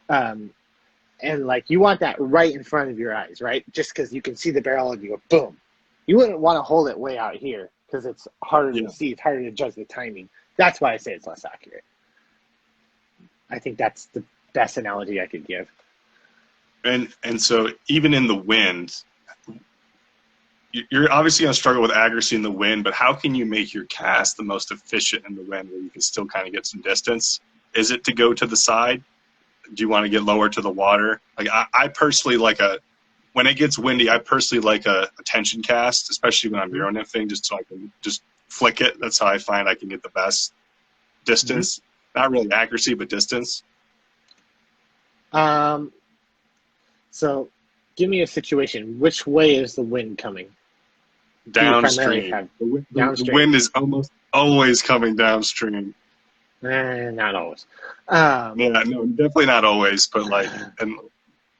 And like you want that right in front of your eyes, right? Just because you can see the barrel and you go, boom. You wouldn't want to hold it way out here because it's harder to see. It's harder to judge the timing. That's why I say it's less accurate. I think that's the best analogy I could give. And so even in the wind, you're obviously going to struggle with accuracy in the wind, but how can you make your cast the most efficient in the wind where you can still kind of get some distance? Is it to go to the side? Do you want to get lower to the water? Like I personally when it gets windy, I personally like a tension cast, especially when I'm Euro nymphing, just so I can just flick it. That's how I find I can get the best distance. Not really accuracy, but distance. So give me a situation. Which way is the wind coming? Downstream. The wind is almost always coming downstream. Not always. Yeah, no, definitely not always, but like, and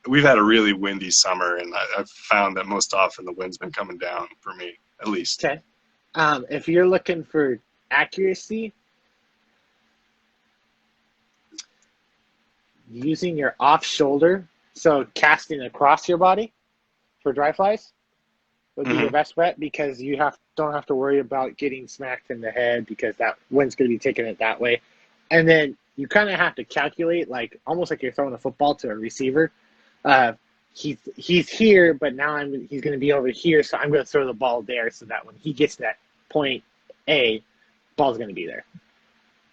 we've had a really windy summer, and I've found that most often the wind's been coming down for me, at least. Okay. If you're looking for accuracy, using your off shoulder, so casting across your body for dry flies would be your Mm-hmm. best bet, because you don't have to worry about getting smacked in the head, because that wind's going to be taking it that way. And then you kind of have to calculate, like almost like you're throwing a football to a receiver. Uh, he's here, but now he's going to be over here, so I'm going to throw the ball there, so that when he gets to that point A, ball's going to be there.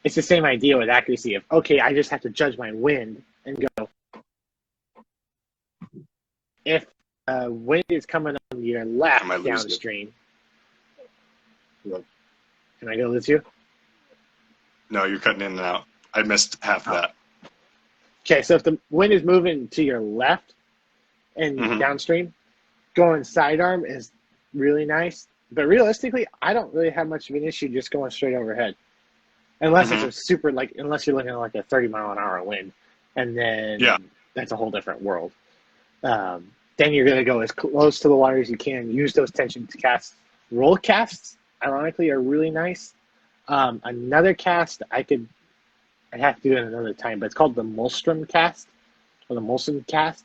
It's the same idea with accuracy of, okay, I just have to judge my wind and go, if wind is coming on your I left might lose you. downstream. Yep. Can I go lose you? No, you're cutting in and out. I missed half of that. Okay, so if the wind is moving to your left and Mhm. downstream, going sidearm is really nice. But realistically, I don't really have much of an issue just going straight overhead. Unless it's Mhm. a super, like, unless you're looking at like a 30-mile-an-hour wind. And then Yeah. that's a whole different world. Then you're going to go as close to the water as you can. Use those tension to cast. Roll casts, ironically, are really nice. Another cast I'd have to do it another time, but it's called the Molstrom cast, or the Molson cast.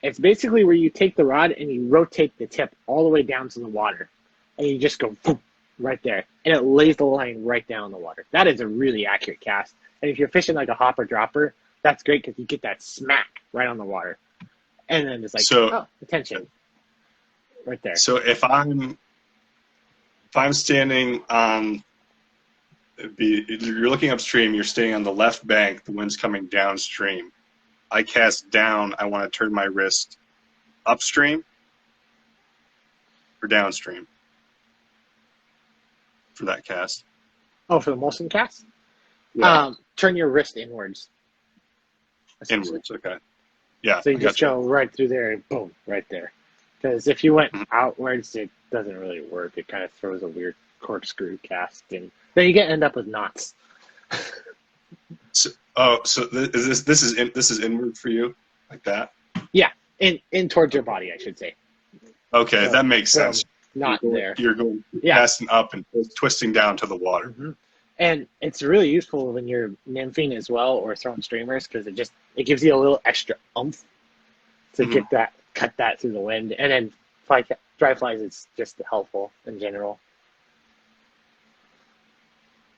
It's basically where you take the rod and you rotate the tip all the way down to the water, and you just go boom, right there, and it lays the line right down in the water. That is a really accurate cast. And if you're fishing like a hopper dropper, that's great because you get that smack right on the water, and then it's like, So, attention, right there. so if I'm standing on you're looking upstream, you're staying on the left bank, the wind's coming downstream. I cast down, I want to turn my wrist upstream or downstream for that cast. Oh, for the Molson cast, turn your wrist inwards. Inwards, okay. Yeah, So you I just gotcha. go right through there and boom, right there. Because if you went Mhm. outwards, it doesn't really work. It kind of throws a weird corkscrew cast, and then you end up with knots. So, so this is inward for you, like that? Yeah, in towards your body, I should say. Okay, So, that makes sense. Not there. You're going Yeah. casting up and twisting down to the water. Mm-hmm. And it's really useful when you're nymphing as well, or throwing streamers, because it gives you a little extra oomph to Mhm. cut that through the wind. And then dry flies, it's just helpful in general.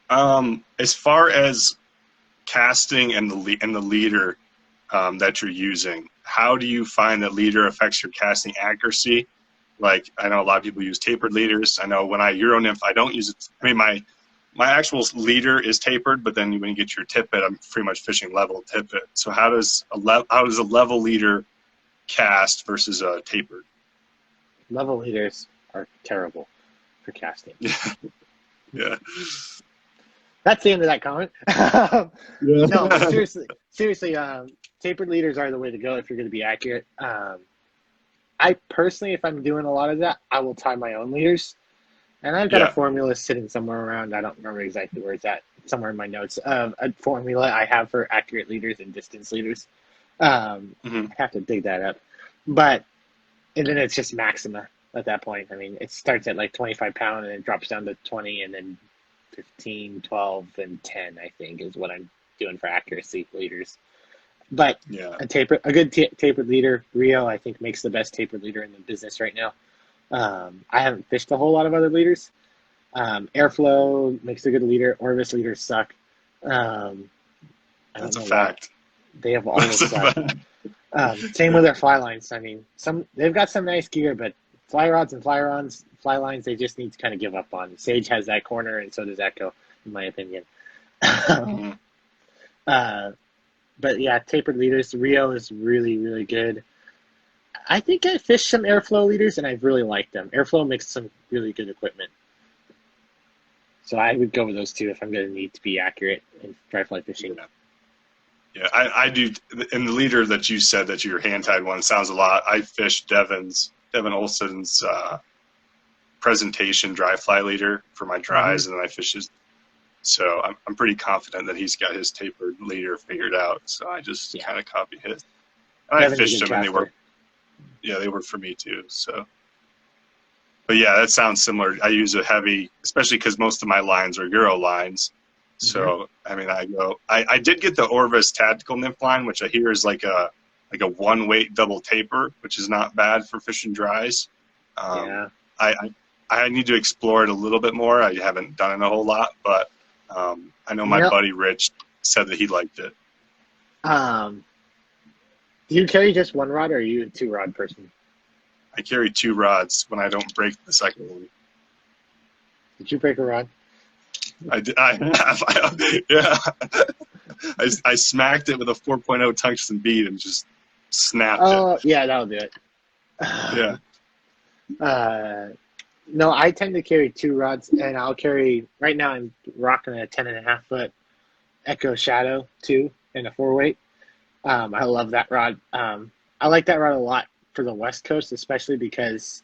As far as casting and the leader that you're using, how do you find that leader affects your casting accuracy? Like, I know a lot of people use tapered leaders. I know when I Euro nymph, I don't use it. I mean, my actual leader is tapered, but then when you get your tippet, I'm pretty much fishing level tippet. So how does a level leader cast versus a tapered? Level leaders are terrible for casting. Yeah. That's the end of that comment. Yeah. No, but seriously, tapered leaders are the way to go if you're going to be accurate. I personally, if I'm doing a lot of that, I will tie my own leaders. And I've got a formula sitting somewhere around. I don't remember exactly where it's at, somewhere in my notes. A formula I have for accurate leaders and distance leaders. Mhm. I have to dig that up. And then it's just maxima at that point. I mean, it starts at like 25 pound and it drops down to 20, and then 15, 12, and 10, I think, is what I'm doing for accuracy leaders. But Yeah. a good tapered leader, Rio, I think, makes the best tapered leader in the business right now. I haven't fished a whole lot of other leaders. Airflow makes a good leader. Orvis leaders suck. That's a fact. They have always sucked. Same with their fly lines. I mean, they've got some nice gear, but fly rods and fly lines, they just need to kind of give up on. Sage has that corner, and so does Echo, in my opinion. Mhm. But yeah, tapered leaders. Rio is really, really good. I think I fished some Airflow leaders, and I've really liked them. Airflow makes some really good equipment. So I would go with those two if I'm going to need to be accurate in dry fly fishing. Yeah, I do. And the leader that you said that your hand-tied one sounds a lot. I fished Devin Olson's presentation dry fly leader for my dries, and then I fished his So I'm pretty confident that he's got his tapered leader figured out. So I just kind of copy his. And I fished them, and they work for me too. So, but yeah, that sounds similar. I use a heavy, especially because most of my lines are Euro lines. So I mean, I did get the Orvis tactical nymph line, which I hear is like a one weight double taper, which is not bad for fishing dries. I need to explore it a little bit more. I haven't done it a whole lot, but I know my buddy Rich said that he liked it. Do you carry just one rod, or are you a 2-rod person? I carry 2 rods when I don't break the second one. Did you break a rod? I did. I have. Yeah. I smacked it with a 4.0 tungsten bead and just snapped it. Oh, yeah, that'll do it. Yeah. No, I tend to carry 2 rods, and I'll carry, right now I'm rocking a 10.5-foot Echo Shadow 2 and a 4-weight. I love that rod. I like that rod a lot for the West Coast, especially because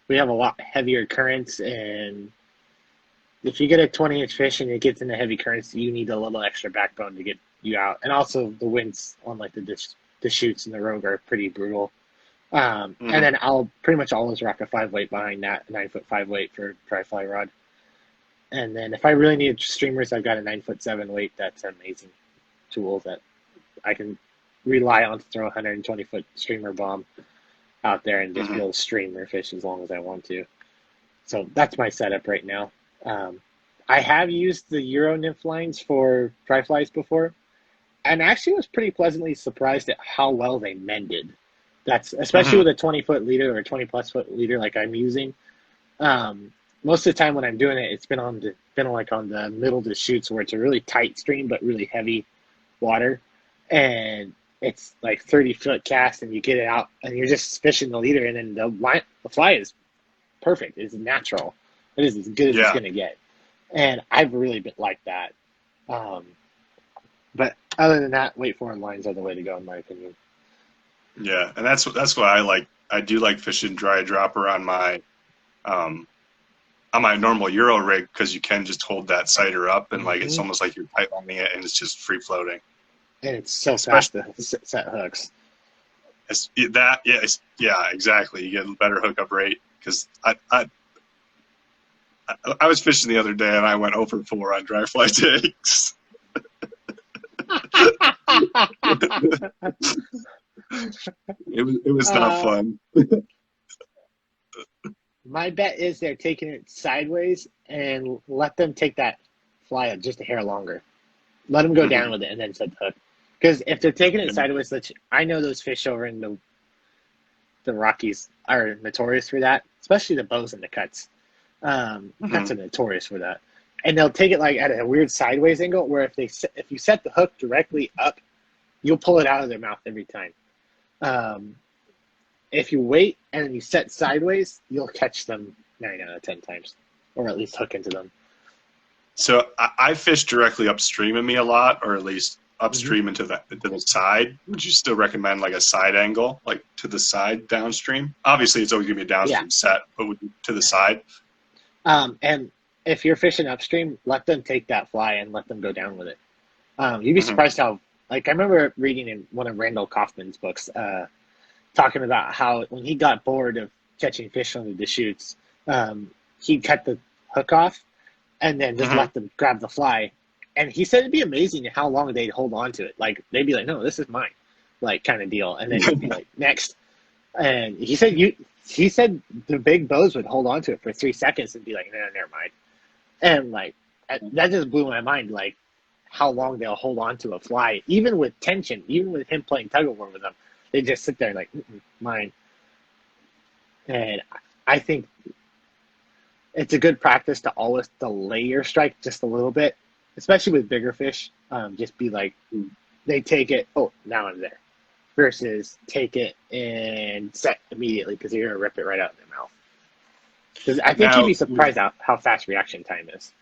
we have a lot heavier currents, and if you get a 20-inch fish and it gets into heavy currents, you need a little extra backbone to get you out. And also the winds on like the chutes in the Rogue are pretty brutal. And then I'll pretty much always rock a 5-weight behind that, a 9-foot 5-weight for dry fly rod. And then if I really need streamers, I've got a 9-foot 7-weight. That's an amazing tool that I can rely on to throw a 120-foot streamer bomb out there and just be able to stream or fish as long as I want to. So that's my setup right now. I have used the Euro nymph lines for dry flies before, and actually was pretty pleasantly surprised at how well they mended. That's especially with a 20-foot leader or a 20-plus foot leader like I'm using. Most of the time when I'm doing it, it's been on the middle of the chutes where it's a really tight stream but really heavy water, and it's like 30-foot cast, and you get it out and you're just fishing the leader, and then the fly is perfect. It's natural. It is as good as it's going to get. And I've really been like that. But other than that, weight forward lines are the way to go, in my opinion. Yeah, and that's why I like. I do like fishing dry dropper on my normal Euro rig, because you can just hold that sighter up and like it's almost like you're pipelining it and it's just free floating. And it's so fast to set hooks. Yeah, exactly. You get a better hookup rate, because I was fishing the other day and I went 0 for 4 on dry fly takes. It was not fun. My bet is they're taking it sideways, and let them take that fly just a hair longer. Let them go down with it and then set the hook. Because if they're taking it sideways, I know those fish over in the Rockies are notorious for that, especially the bows and the cuts. Cuts are notorious for that. And they'll take it like at a weird sideways angle, where if you set the hook directly up, you'll pull it out of their mouth every time. If you wait and then you set sideways, you'll catch them 9 out of 10 times, or at least hook into them. So I fish directly upstream of me a lot, or at least upstream into the side. Would you still recommend like a side angle, like to the side downstream? Obviously, it's always gonna be a downstream set, but to the side. And if you're fishing upstream, let them take that fly and let them go down with it. You'd be surprised how, like, I remember reading in one of Randall Kaufman's books, talking about how when he got bored of catching fish on the Deschutes, he'd cut the hook off and then just let them grab the fly. And he said it'd be amazing how long they'd hold on to it. Like, they'd be like, no, this is mine, like, kind of deal. And then he'd be like, next. And he said the big bows would hold on to it for 3 seconds and be like, no, never mind. And, like, that just blew my mind, like, how long they'll hold on to a fly, even with tension, even with him playing tug-of-war with them. They just sit there like, mine. And I think it's a good practice to always delay your strike just a little bit, especially with bigger fish. Just be like, they take it, oh, now I'm there. Versus take it and set immediately, because you're going to rip it right out of their mouth. Because I think you'd be surprised how fast reaction time is.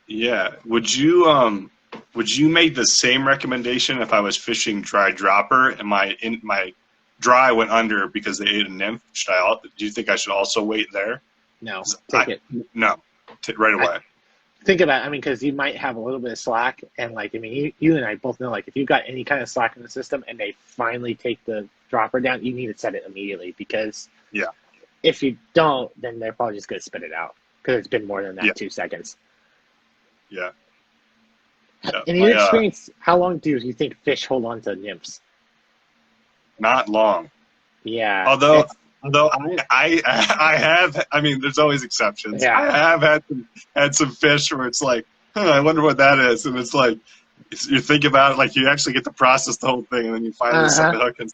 Yeah. Would you make the same recommendation if I was fishing dry dropper and my dry went under because they ate a nymph? Do you think I should also wait there? No, right away. think about it, I mean, because you might have a little bit of slack, and like, I mean, you and I both know, like, if you've got any kind of slack in the system and they finally take the dropper down, you need to set it immediately, because Yeah. if you don't, then they're probably just going to spit it out because it's been more than that Yeah. 2 seconds. Yeah. Yeah. In your experience, how long do you think fish hold on to nymphs? Not long. Yeah. Although I have, I mean, there's always exceptions. Yeah. I have had some fish where it's like, I wonder what that is, and it's like, you think about it, like you actually get to process the whole thing, and then you finally set the hook, and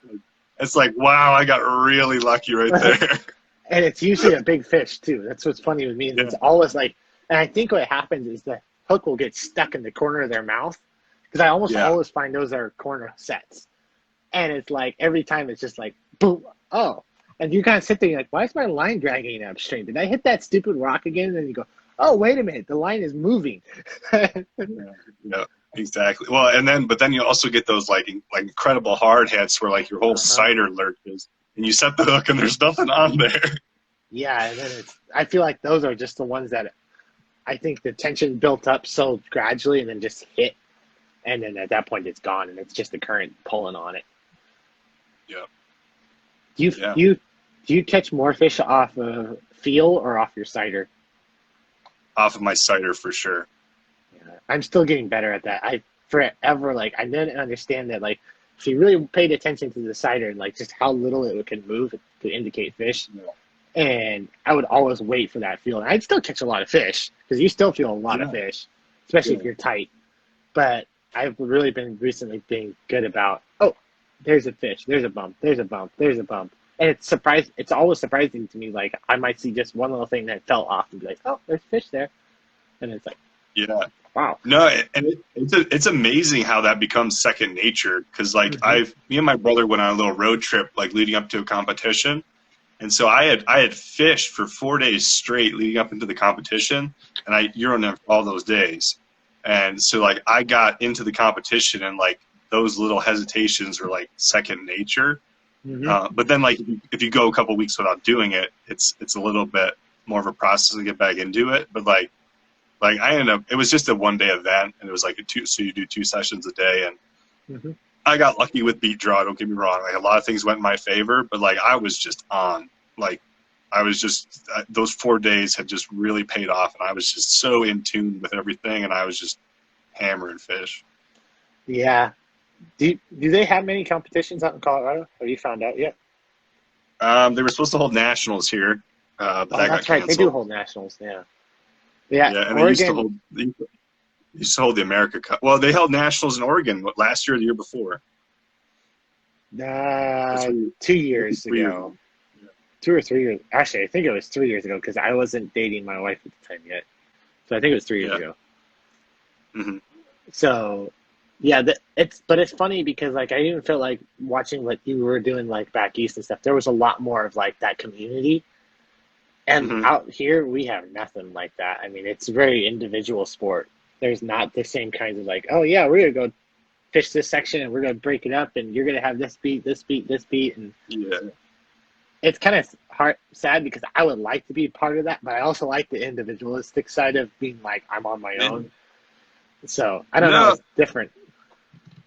it's like, wow, I got really lucky right there. And it's usually a big fish too. That's what's funny with me. Is It's always like, and I think what happens is the hook will get stuck in the corner of their mouth, because I almost always find those are corner sets, and it's like every time it's just like boom, oh, and you kind of sit there, you're like, why is my line dragging upstream? Did I hit that stupid rock again? And then you go, oh, wait a minute, the line is moving. Yeah, exactly. Well, but then you also get those like incredible hard hits where like your whole cider lurches, and you set the hook and there's nothing on there. Yeah, and then I feel like those are just the ones that I think the tension built up so gradually and then just hit, and then at that point it's gone, and it's just the current pulling on it. Yeah. Do you catch more fish off of feel or off your cider? Off of my cider for sure. Yeah, I'm still getting better at that. I didn't understand that, like, if you really paid attention to the cider and like just how little it can move to indicate fish. Yeah. And I would always wait for that feel. And I'd still catch a lot of fish, because you still feel a lot of fish, especially if you're tight. But I've really been recently being good about, oh, there's a fish, there's a bump, there's a bump, there's a bump. And it's always surprising to me, like, I might see just one little thing that fell off and be like, oh, there's fish there. And it's like, yeah. Wow. No, and it's amazing how that becomes second nature, because like me and my brother went on a little road trip like leading up to a competition. And so I had fished for 4 days straight leading up into the competition, and I Euronymph'd all those days. And so like I got into the competition, and like those little hesitations are like second nature. But then like if you go a couple weeks without doing it, it's a little bit more of a process to get back into it. But like I ended up, it was just a 1 day event, and it was like so you do 2 sessions a day, and I got lucky with beat draw. Don't get me wrong. Like a lot of things went in my favor, but like I was just on. Like I was just those 4 days had just really paid off, and I was just so in tune with everything, and I was just hammering fish. Yeah. Do they have many competitions out in Colorado? Have you found out yet? They were supposed to hold nationals here, but that got canceled. They do hold nationals. Yeah. Yeah, and Oregon, they used to hold the America Cup. Well, they held nationals in Oregon last year or the year before. 2 years ago. 2 or 3 years. Actually, I think it was 3 years ago, because I wasn't dating my wife at the time yet. So I think it was 3 years ago. So, yeah, but it's funny because like I even felt like watching what you were doing like back east and stuff. There was a lot more of like that community. And out here, we have nothing like that. I mean, it's a very individual sport. There's not the same kinds of like, oh, yeah, we're going to go fish this section and we're going to break it up and you're going to have this beat, this beat, this beat. And it's kind of sad because I would like to be part of that, but I also like the individualistic side of being like, I'm on my own. So I don't know. It's different.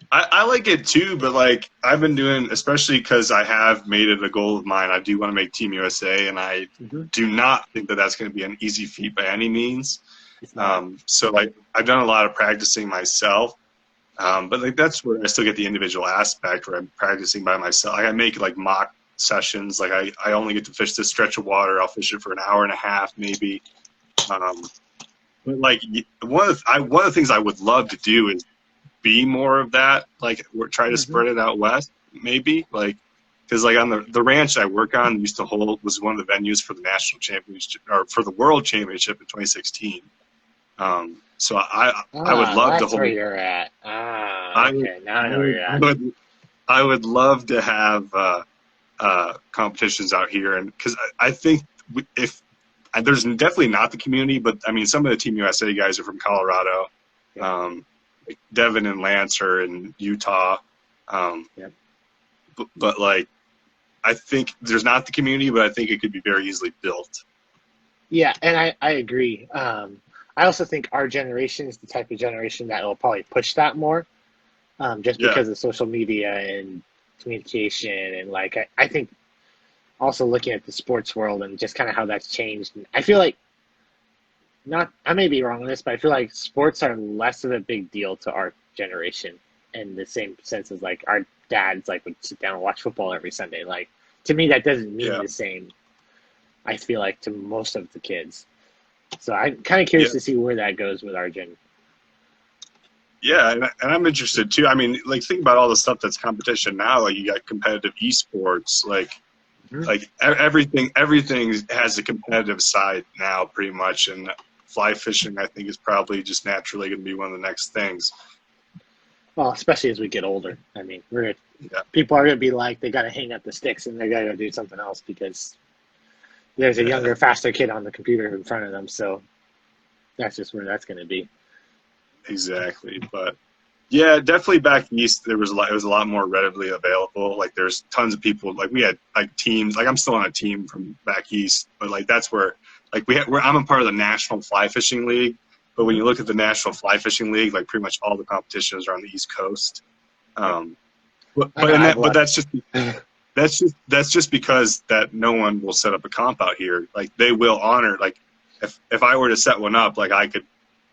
I like it too, but like I've been doing, especially because I have made it a goal of mine. I do want to make Team USA, and I do not think that that's going to be an easy feat by any means. So like I've done a lot of practicing myself, but like that's where I still get the individual aspect where I'm practicing by myself. Like I make like mock sessions. Like I only get to fish this stretch of water. I'll fish it for an hour and a half maybe. But like one of the things I would love to do is be more of that, like we're trying to spread it out west maybe, like because like on the ranch I work on used to hold was one of the venues for the national championship or for the world championship in 2016. So I would love to hold. That's where you're at. Okay, now I know where you're at. I would love to have competitions out here, and because I think if there's definitely not the community, but I mean some of the Team USA guys are from Colorado. Like Devin and Lance are in Utah. But like, I think there's not the community, but I think it could be very easily built. Yeah, and I agree. I also think our generation is the type of generation that will probably push that more, just Yeah. because of social media and communication. And like, I think also looking at the sports world and just kind of how that's changed. And I feel like, not, I may be wrong on this, but I feel like sports are less of a big deal to our generation in the same sense as like our dads like would sit down and watch football every Sunday. Like, to me, that doesn't mean Yeah. the same, I feel like, to most of the kids. So I'm kind of Yeah. curious to see where that goes with our gen. Yeah, and I'm interested too. I mean, like think about all the stuff that's competition now. Like you got competitive esports, everything has a competitive side now, pretty much. And fly fishing, I think, is probably just naturally going to be one of the next things. Well, especially as we get older. I mean, Yeah. people are going to be like, they got to hang up the sticks and they got to go do something else because there's a younger, faster kid on the computer in front of them. So that's just where that's going to be. Exactly, but yeah, definitely back east it was a lot more readily available. Like there's tons of people. Like we had like teams. Like I'm still on a team from back east, but like that's where like I'm a part of the National Fly Fishing League. But when you look at the National Fly Fishing League, like pretty much all the competitions are on the East Coast. But that's just because that no one will set up a comp out here. Like they will honor. Like if I were to set one up, like I could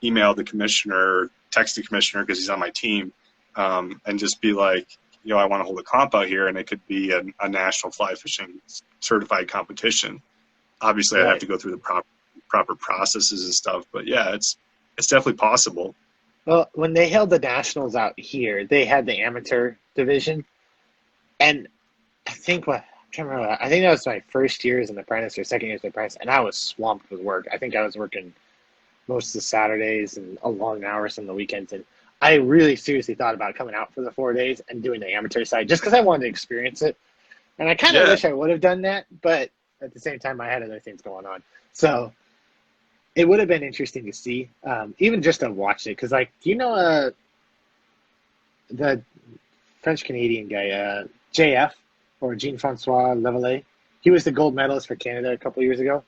email the commissioner, text the commissioner because he's on my team, and just be like, I want to hold a comp out here, and it could be a national fly fishing certified competition. Obviously, I'd have to go through the proper processes and stuff, but yeah, it's definitely possible. Well, when they held the nationals out here, they had the amateur division, and I think I'm trying to remember. I think that was my first year as an apprentice or second year as an apprentice, and I was swamped with work. I think I was working most of the Saturdays and long hours on the weekends. And I really seriously thought about coming out for the 4 days and doing the amateur side just because I wanted to experience it. And I kind of wish I would have done that, but at the same time, I had other things going on. So it would have been interesting to see, even just to watch it. Because, like, do you know the French-Canadian guy, JF, or Jean-Francois Levelet? He was the gold medalist for Canada a couple years ago.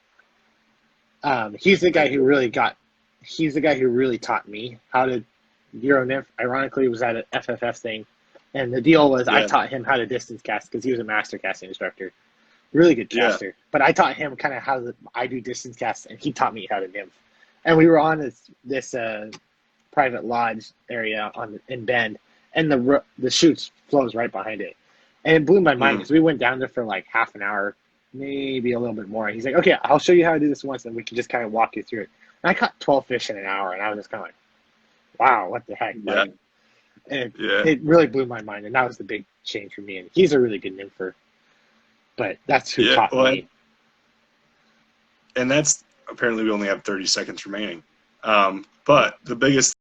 He's the guy who really taught me how to Euro-nymph. Ironically, it was at an FFF thing. And the deal was I taught him how to distance cast because he was a master casting instructor. Really good caster. But I taught him kind of how I do distance casts, and he taught me how to nymph. And we were on this private lodge area in Bend, and the chutes flows right behind it. And it blew my mind because we went down there for like half an hour, maybe a little bit more. He's like, okay, I'll show you how to do this once, and we can just kind of walk you through it. And I caught 12 fish in an hour, and I was just kind of like, wow, what the heck? Yeah. Like, and it really blew my mind, and that was the big change for me. And he's a really good nympher, but that's who taught me. And that's apparently we only have 30 seconds remaining. But the biggest